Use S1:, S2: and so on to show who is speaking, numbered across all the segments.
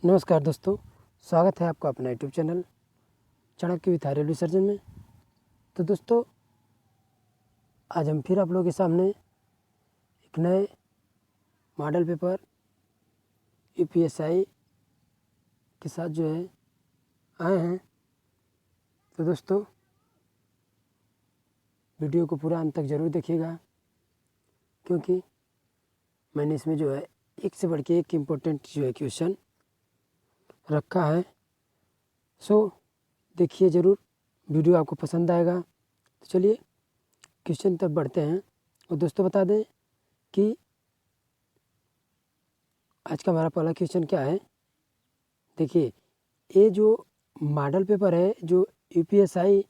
S1: नमस्कार दोस्तों, स्वागत है आपका अपना YouTube channel Chanakya with railway surgeon में। तो दोस्तों, आज हम फिर आप लोगों के सामने एक नए मॉडल पेपर यूपीएसआई के साथ जो है आए हैं। तो दोस्तों, वीडियो को पूरा अंत तक ज़रूर देखिएगा, क्योंकि मैंने इसमें जो है एक से बढ़ के एक इम्पोर्टेंट जो है क्वेश्चन रखा है। देखिए ज़रूर, वीडियो आपको पसंद आएगा। तो चलिए क्वेश्चन तक बढ़ते हैं। और दोस्तों, बता दें कि आज का हमारा पहला क्वेश्चन क्या है। देखिए, ये जो मॉडल पेपर है, जो यूपीएसआई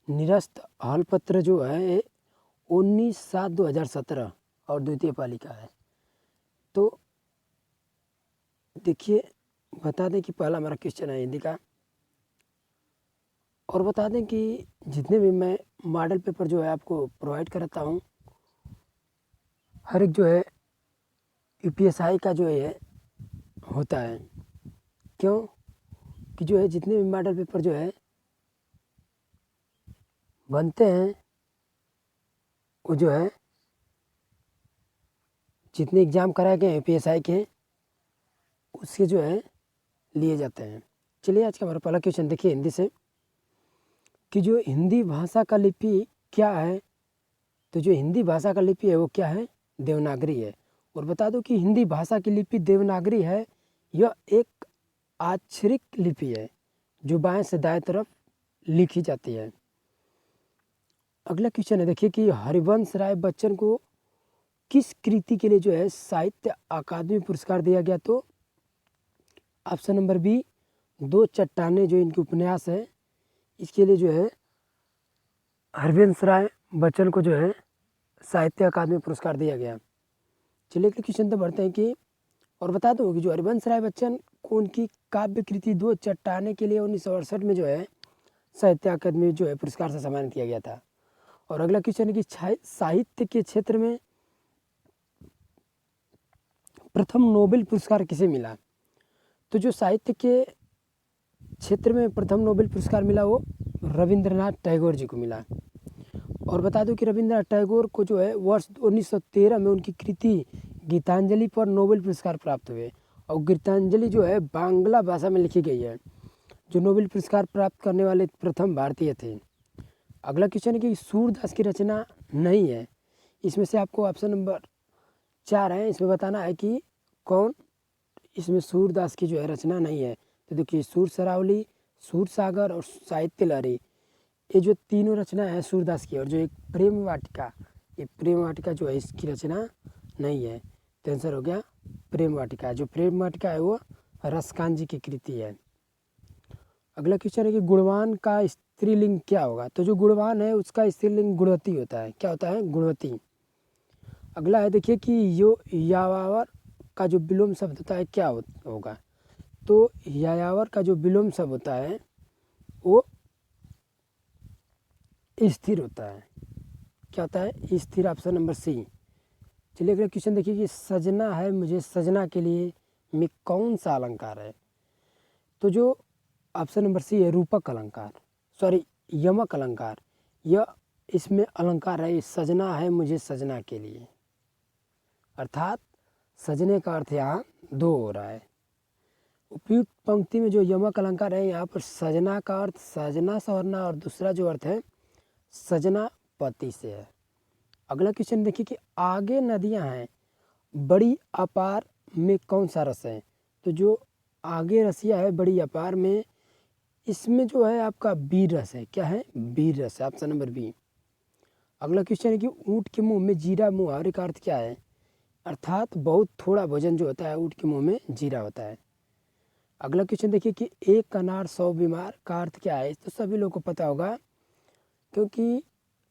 S1: निरस्त हल पत्र जो है 19/7/2017 और द्वितीय पाली का है। तो देखिए, बता दें कि पहला हमारा क्वेश्चन है हिंदी का। और बता दें कि जितने भी मैं मॉडल पेपर जो है आपको प्रोवाइड कराता हूँ, हर एक जो है यूपीएसआई का जो है होता है। क्यों कि जो है जितने भी मॉडल पेपर जो है बनते हैं, वो जो है जितने एग्ज़ाम कराए गए यूपीएसआई के, उसके जो है लिए जाते हैं। चलिए आज का हमारा पहला क्वेश्चन देखिए हिंदी से, कि जो हिंदी भाषा का लिपि क्या है। तो जो हिंदी भाषा का लिपि है वो क्या है, देवनागरी है। और बता दो कि हिंदी भाषा की लिपि देवनागरी है। यह एक आक्षरिक लिपि है जो बाएं से दाएं तरफ लिखी जाती है। अगला क्वेश्चन है, देखिए कि हरिवंश राय बच्चन को किस कृति के लिए जो है साहित्य अकादमी पुरस्कार दिया गया। तो ऑप्शन नंबर बी, दो चट्टानें, जो इनकी उपन्यास है, इसके लिए जो है हरिवंश राय बच्चन को जो है साहित्य अकादमी पुरस्कार दिया गया। चलिए अगले क्वेश्चन तो बढ़ते हैं कि, और बता दो कि जो हरिवंश राय बच्चन को उनकी काव्य कृति दो चट्टानें के लिए 1968 में जो है साहित्य अकादमी जो है पुरस्कार से सम्मानित किया गया था। और अगला क्वेश्चन है कि साहित्य के क्षेत्र में प्रथम नोबेल पुरस्कार किसे मिला। तो जो साहित्य के क्षेत्र में प्रथम नोबेल पुरस्कार मिला वो रविंद्रनाथ टैगोर जी को मिला। और बता दूं कि रविंद्रनाथ टैगोर को जो है वर्ष 1913 में उनकी कृति गीतांजलि पर नोबेल पुरस्कार प्राप्त हुए। और गीतांजलि जो है बांग्ला भाषा में लिखी गई है, जो नोबेल पुरस्कार प्राप्त करने वाले प्रथम भारतीय थे। अगला क्वेश्चन है कि सूरदास की रचना नहीं है। इसमें से आपको ऑप्शन नंबर 4 है, इसमें बताना है कि कौन इसमें सूरदास की जो है रचना नहीं है। तो देखिए, सूर सरावली, सूर सागर और साहित्य लहरी, ये जो तीनों रचना है सूरदास की। और जो एक प्रेम वाटिका, ये प्रेम वाटिका जो है इसकी रचना नहीं है। तो आंसर हो गया प्रेम वाटिका। जो प्रेम वाटिका है वो रसकान जी की कृति है। अगला क्वेश्चन है कि गुणवान का स्त्रीलिंग क्या होगा। तो जो गुणवान है उसका स्त्रीलिंग गुणवती होता है। क्या होता है, गुणवती। अगला है, देखिए कि यायावर का जो विलोम शब्द होता है क्या होगा। तो यायावर का जो विलोम शब्द होता है वो स्थिर होता है। क्या होता है, स्थिर। Option number C. चलिए अगला क्वेश्चन देखिए कि सजना है मुझे सजना के लिए में कौन सा अलंकार है। तो जो ऑप्शन नंबर सी है, रूपक अलंकार, सॉरी यमक अलंकार। यह इसमें अलंकार है, सजना है मुझे सजना के लिए, अर्थात सजने का अर्थ यहाँ दो हो रहा है। उपयुक्त पंक्ति में जो यमक अलंकार है, यहाँ पर सजना का अर्थ सजना संवरना और दूसरा जो अर्थ है सजना पति से है। अगला क्वेश्चन देखिए कि आगे नदियाँ हैं बड़ी अपार में कौन सा रस है। तो जो आगे रसिया है बड़ी अपार में, इसमें जो है आपका वीर रस है। क्या है, वीर रस है। Option number B. अगला क्वेश्चन है कि ऊँट के मुंह में जीरा, मुहावरे का अर्थ क्या है। अर्थात बहुत थोड़ा भोजन जो होता है ऊँट के मुंह में जीरा होता है। अगला क्वेश्चन देखिए कि एक अनार 100 बीमार का अर्थ क्या है। तो सभी लोगों को पता होगा, क्योंकि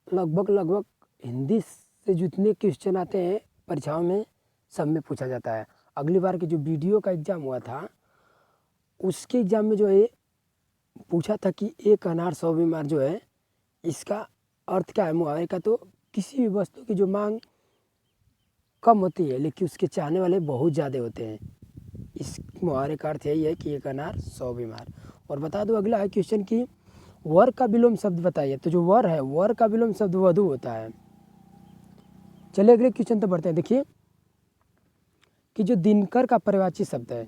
S1: लगभग हिंदी से जितने क्वेश्चन आते हैं परीक्षाओं में सब में पूछा जाता है। अगली बार के जो वीडियो का एग्ज़ाम हुआ था उसके एग्ज़ाम में जो है पूछा था कि एक अनार 100 बीमार जो है इसका अर्थ क्या है मुहावरे का। तो किसी भी वस्तु की जो मांग कम होती है लेकिन उसके चाहने वाले बहुत ज़्यादा होते हैं, इस मुहावरे का अर्थ यही है कि एक अनार 100 बीमार। और बता दो अगला है क्वेश्चन की वर का विलोम शब्द बताइए। तो जो वर है, वर का विलोम शब्द वधु होता है। चलिए अगले क्वेश्चन तो बढ़ते हैं। देखिए कि जो दिनकर का पर्यायवाची शब्द है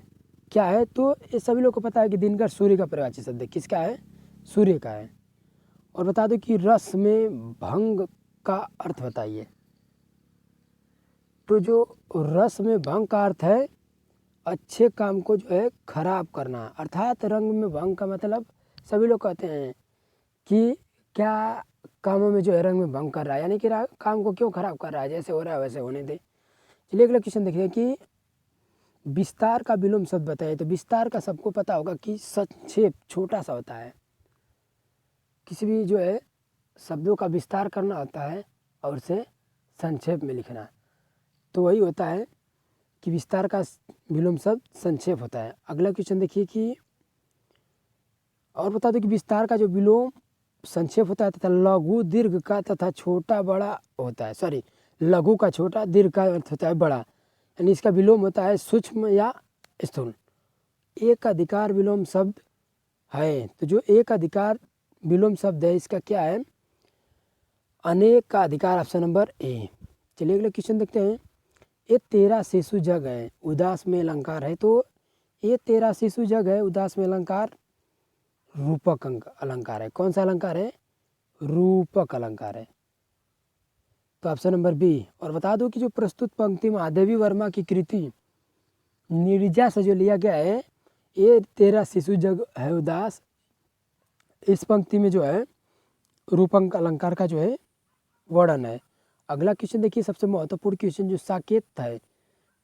S1: क्या है, तो ये सभी लोग को पता है कि दिनकर सूर्य का पर्यायवाची शब्द है। किसका है? सूर्य का है। और बता दो कि रस में भंग का अर्थ बताइए। तो जो रस में भंग का अर्थ है अच्छे काम को जो है खराब करना, अर्थात रंग में भंग का मतलब सभी लोग कहते हैं कि क्या कामों में जो है रंग में भंग कर रहा है, यानी कि काम को क्यों खराब कर रहा है, जैसे हो रहा है वैसे होने दे। चलिए अगला क्वेश्चन देखिए कि विस्तार का विलोम शब्द बताइए। तो विस्तार का सबको पता होगा कि संक्षेप, छोटा सा होता है। किसी भी जो है शब्दों का विस्तार करना होता है और उसे संक्षेप में लिखना, तो वही होता है कि विस्तार का विलोम शब्द संक्षेप होता है। अगला क्वेश्चन देखिए कि और बता दो कि विस्तार का जो विलोम संक्षेप होता है तथा लघु दीर्घ का तथा छोटा बड़ा होता है। सॉरी, लघु का छोटा, दीर्घ का अर्थ होता है बड़ा, यानी इसका विलोम होता है सूक्ष्म या स्थूल। एक अधिकार विलोम शब्द है। तो जो एक अधिकार विलोम शब्द है इसका क्या है? अनेक का अधिकार, ऑप्शन नंबर ए। चलिए अगले क्वेश्चन देखते हैं। ये तेरा शिशु जग है उदास में अलंकार है। तो ये तेरा शिशु जग है उदास में अलंकार रूपक अलंकार है। कौन सा अलंकार है? रूपक अलंकार है। तो ऑप्शन नंबर बी। और बता दो कि जो प्रस्तुत पंक्ति महादेवी वर्मा की कृति नीरजा से जो लिया गया है, ये तेरा शिशु जग है उदास, इस पंक्ति में जो है रूपक अलंकार का जो है वर्णन है। अगला क्वेश्चन देखिए, सबसे महत्वपूर्ण क्वेश्चन जो साकेत है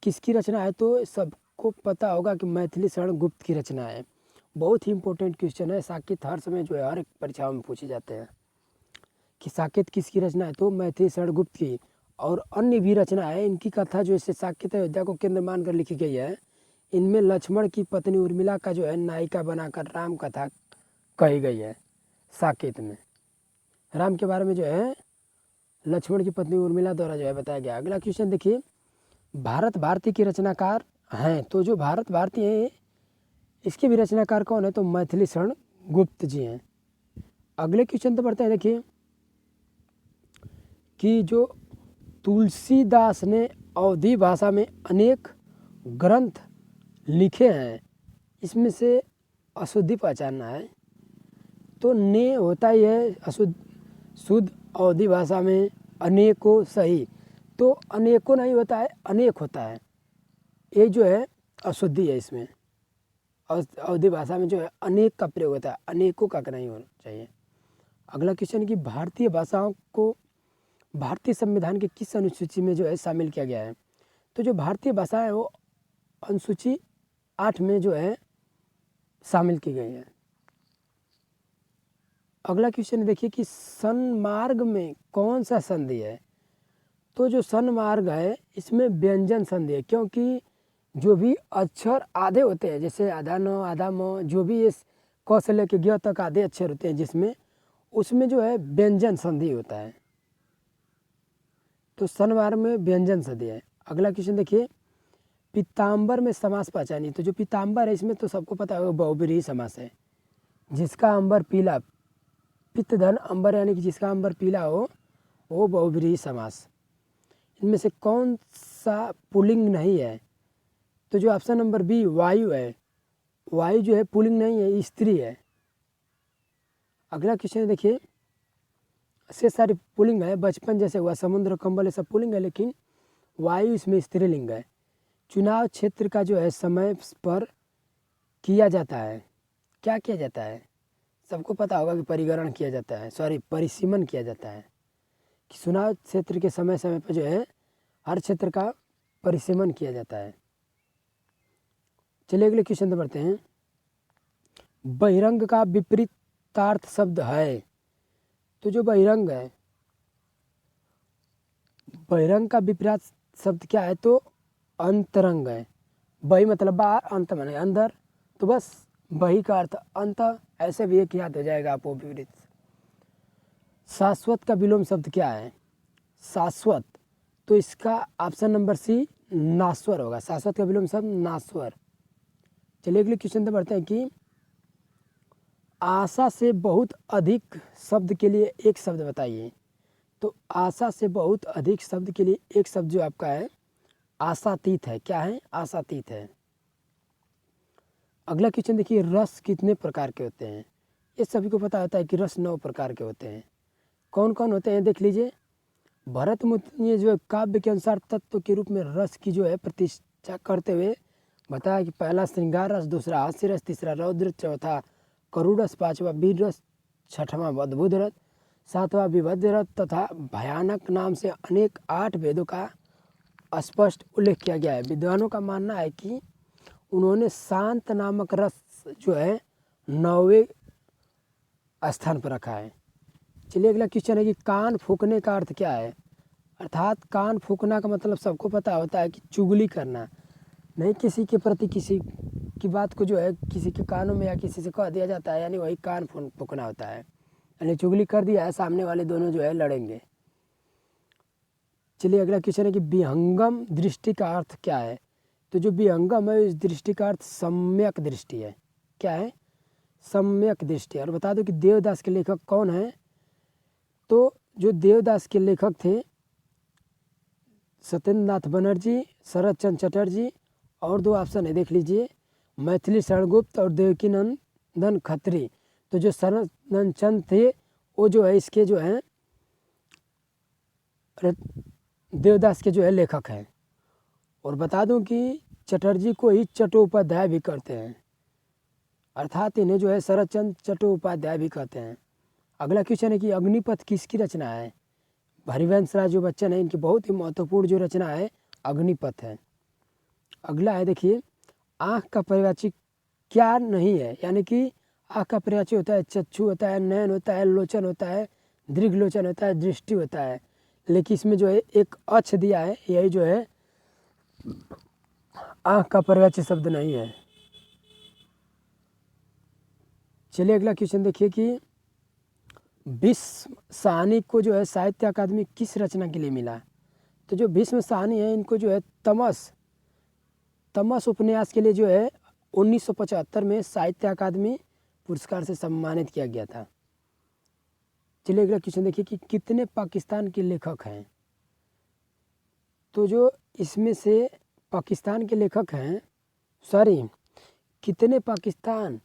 S1: किसकी रचना है। तो सबको पता होगा कि मैथिली शरण गुप्त की रचना है। बहुत ही इंपॉर्टेंट क्वेश्चन है। साकेत हर समय जो है हर एक परीक्षाओं में पूछे जाते हैं कि साकेत किसकी रचना है। तो मैथिली शरण गुप्त की। और अन्य भी रचना है इनकी कथा जो है साकेत अयोध्या को केंद्र मानकर लिखी गई है। इनमें लक्ष्मण की पत्नी उर्मिला का जो है नायिका बनाकर राम कथा कही गई है। साकेत में राम के बारे में जो है लक्ष्मण की पत्नी उर्मिला द्वारा जो है बताया गया। अगला क्वेश्चन देखिए, भारत भारती की रचनाकार हैं। तो जो भारत भारती है इसके भी रचनाकार कौन है? तो मैथिली शरण गुप्त जी हैं। अगले क्वेश्चन तो पढ़ते हैं। देखिए कि जो तुलसीदास ने अवधी भाषा में अनेक ग्रंथ लिखे हैं, इसमें से अशुद्धि पहचानना है। तो ने होता ही है अशुद्ध, शुद्ध अवधी भाषा में अनेकों सही। तो अनेकों नहीं होता है, अनेक होता है। ये जो है अशुद्धि है इसमें। अवधी भाषा में जो है अनेक का प्रयोग होता है, अनेकों का नहीं होना चाहिए। अगला क्वेश्चन कि भारतीय भाषाओं को भारतीय संविधान के किस अनुसूची में जो है शामिल किया गया है। तो जो भारतीय भाषा है वो अनुसूची 8 में जो है शामिल की गई है। अगला क्वेश्चन देखिए कि सन्मार्ग में कौन सा संधि है। तो जो सन्मार्ग है इसमें व्यंजन संधि है, क्योंकि जो भी अक्षर आधे होते हैं, जैसे आधा न आधा म, जो भी इस क से लेके ग तक आधे अक्षर होते हैं जिसमें, उसमें जो है व्यंजन संधि होता है। तो सन्मार्ग में व्यंजन संधि है। अगला क्वेश्चन देखिए, पीताम्बर में समास पहचानिए। तो जो पीताम्बर है इसमें तो सबको पता है वो बहुब्रीहि समास है। जिसका अंबर पीला, पित्त धन अंबर, यानी कि जिसका अंबर पीला हो वो बहुब्रीहि समास। इनमें से कौन सा पुल्लिंग नहीं है। तो जो ऑप्शन नंबर बी वायु है, वायु जो है पुल्लिंग नहीं है, स्त्री है। अगला क्वेश्चन देखिए, से सारी पुल्लिंग है, बचपन जैसे हुआ, समुद्र, कंबल, ये सब पुल्लिंग है, लेकिन वायु इसमें स्त्रीलिंग है। चुनाव क्षेत्र का जो है समय पर किया जाता है, क्या किया जाता है? सबको पता होगा कि परिगणन किया जाता है, सॉरी परिसीमन किया जाता है। कि चुनाव क्षेत्र के समय समय पर जो है हर क्षेत्र का परिसीमन किया जाता है। चलिए अगले क्वेश्चन पर बढ़ते हैं। बहिरंग का विपरीतार्थ शब्द है। तो जो बहिरंग है, बहिरंग का विपरीत शब्द क्या है? तो अंतरंग है। बहि मतलब बाहर, अंत माने अंदर, तो बस बहि का अर्थ अंत, ऐसे भी एक याद हो जाएगा आपको विपरीत। शाश्वत का विलोम शब्द क्या है? शाश्वत, तो इसका ऑप्शन नंबर सी नाश्वर होगा। शाश्वत का विलोम शब्द नाश्वर। चलिए अगले क्वेश्चन पे बढ़ते हैं कि आशा से बहुत अधिक शब्द के लिए एक शब्द बताइए। तो आशा से बहुत अधिक शब्द के लिए एक शब्द जो आपका है आशातीत है। क्या है? आशातीत है। अगला क्वेश्चन देखिए, रस कितने प्रकार के होते हैं? ये सभी को पता होता है कि रस 9 प्रकार के होते हैं। कौन कौन होते हैं देख लीजिए। भरत मुनि ने जो है काव्य के अनुसार तत्व के रूप में रस की जो है प्रतिष्ठा करते हुए बताया कि पहला श्रृंगार रस, दूसरा हास्य रस, तीसरा रौद्र, चौथा करुण रस, पांचवा वीर रस, छठवां अद्भुत रस, सातवां विभद्य रस तथा भयानक नाम से अनेक 8 वेदों का स्पष्ट उल्लेख किया गया है। विद्वानों का मानना है कि उन्होंने शांत नामक रस जो है 9वें स्थान पर रखा है। चलिए अगला क्वेश्चन है कि कान फूकने का अर्थ क्या है? अर्थात कान फूकना का मतलब सबको पता होता है कि चुगली करना, नहीं किसी के प्रति किसी की बात को जो है किसी के कानों में या किसी से कह दिया जाता है, यानी वही कान फूकना होता है, यानी चुगली कर दिया है, सामने वाले दोनों जो है लड़ेंगे। चलिए अगला क्वेश्चन है कि विहंगम दृष्टि का अर्थ क्या है? तो जो विहंगम है इस दृष्टि का अर्थ सम्यक दृष्टि है। क्या है? सम्यक दृष्टि। और बता दो कि देवदास के लेखक कौन है? तो जो देवदास के लेखक थे सत्येंद्र नाथ बनर्जी, शरद चंद्र चटर्जी, और 2 ऑप्शन है देख लीजिए, मैथिली शरण गुप्त और देवकीनंदन खत्री। तो जो शरद चंद्र थे वो जो है इसके जो हैं देवदास के जो है लेखक हैं। और बता दूं कि चटर्जी को ही चट्टोपाध्याय भी कहते हैं, अर्थात इन्हें जो है शरद चंद्र चट्टोपाध्याय भी कहते हैं। अगला क्वेश्चन है कि अग्निपथ किसकी रचना है? हरिवंश राय जो बच्चन है इनकी बहुत ही महत्वपूर्ण जो रचना है अग्निपथ है। अगला है देखिए, आँख का पर्यायवाची क्या नहीं है? यानी कि आँख का पर्यायवाची होता है चक्षु होता है, नयन होता है, लोचन होता है, दीर्घ लोचन होता है, दृष्टि होता है, लेकिन इसमें जो है एक अक्ष दिया है, यही जो है आँख का पर्यायवाची शब्द नहीं है। चलिए अगला क्वेश्चन देखिए कि भीष्म साहनी को जो है साहित्य अकादमी किस रचना के लिए मिला? तो जो भीष्म साहनी है इनको जो है तमस उपन्यास के लिए जो है 1975 में साहित्य अकादमी पुरस्कार से सम्मानित किया गया था। चलिए अगला क्वेश्चन देखिए कि कितने पाकिस्तान के लेखक हैं? तो जो इसमें से पाकिस्तान के लेखक हैं, कितने पाकिस्तान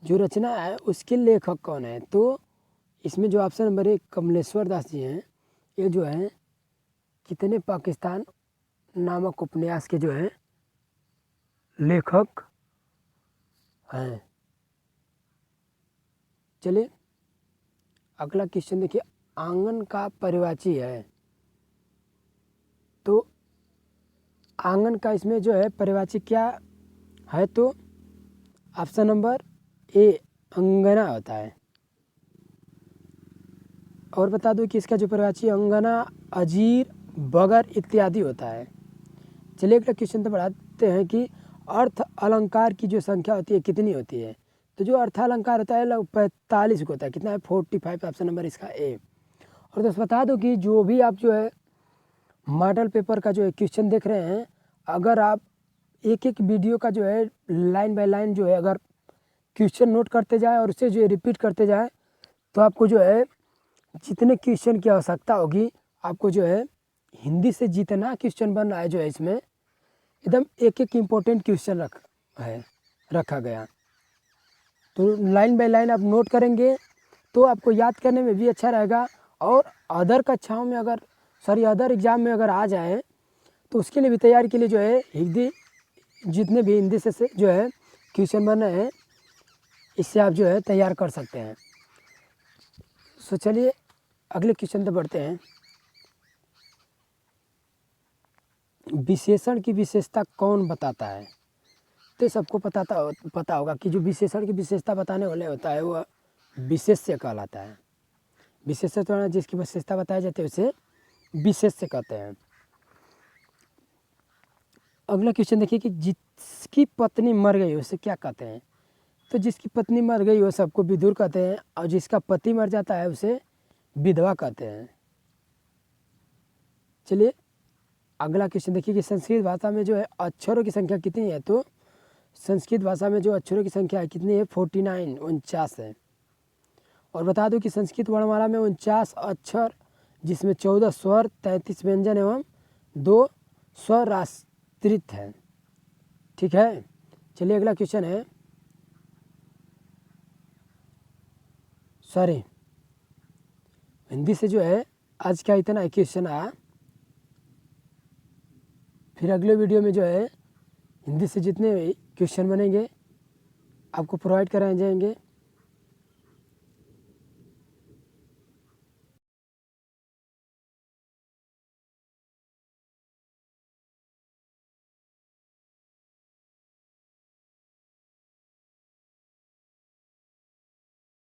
S1: जो रचना है उसके लेखक कौन है? तो इसमें जो ऑप्शन नंबर 1 कमलेश्वर दास जी हैं, ये जो है कितने पाकिस्तान नामक उपन्यास के जो है लेखक हैं। चलिए अगला क्वेश्चन देखिए, आंगन का पर्यायवाची है। तो आंगन का इसमें जो है पर्यायवाची क्या है? तो ऑप्शन नंबर ए अंगना होता है। और बता दो कि इसका जो पर्यायवाची अंगना, अजीर, बगर इत्यादि होता है। चलिए अगला क्वेश्चन तो बढ़ाते हैं कि अर्थ अलंकार की जो संख्या होती है कितनी होती है? तो जो अर्थ अलंकार होता है लगभग 45 को होता है। कितना है? 45। ऑप्शन नंबर इसका ए। और दोस्त बता दो कि जो भी आप जो है मॉडल पेपर का जो है क्वेश्चन देख रहे हैं, अगर आप एक एक वीडियो का जो है लाइन बाय लाइन जो है अगर क्वेश्चन नोट करते जाए और उसे जो है रिपीट करते जाए, तो आपको जो है जितने क्वेश्चन की आवश्यकता होगी, आपको जो है हिंदी से जितना क्वेश्चन बन रहा है जो है इसमें एकदम एक एक इम्पोर्टेंट क्वेश्चन रखा गया। तो लाइन बाय लाइन आप नोट करेंगे तो आपको याद करने में भी अच्छा रहेगा। और अदर कक्षाओं में अदर एग्ज़ाम में अगर आ जाए तो उसके लिए भी तैयारी के लिए जो है हिंदी, जितने भी हिंदी से जो है क्वेश्चन बन रहे हैं, इससे आप जो है तैयार कर सकते हैं। सो चलिए अगले क्वेश्चन पे बढ़ते हैं। विशेषण की विशेषता कौन बताता है? तो सबको पता होगा कि जो विशेषण की विशेषता बताने वाले होता है वह विशेष्य कहलाता है। विशेष्य तो जिसकी विशेषता बताई जाती है उसे विशेष्य कहते हैं। अगला क्वेश्चन देखिए कि जिसकी पत्नी मर गई उसे क्या कहते हैं? तो जिसकी पत्नी मर गई वो सबको विधुर कहते हैं, और जिसका पति मर जाता है उसे विधवा कहते हैं। चलिए अगला क्वेश्चन देखिए कि संस्कृत भाषा में जो है अक्षरों की संख्या कितनी है? तो संस्कृत भाषा में जो अक्षरों की संख्या है कितनी है? 49, 49 है। और बता दूं कि संस्कृत वर्णमाला में 49 अक्षर, जिसमें 14 स्वर, 33 व्यंजन एवं 2 स्वराश्रित हैं। ठीक है, चलिए अगला क्वेश्चन है, सॉरी हिंदी से जो है आज का इतना क्वेश्चन आया। फिर अगले वीडियो में जो है हिंदी से जितने क्वेश्चन बनेंगे आपको प्रोवाइड कराए जाएंगे।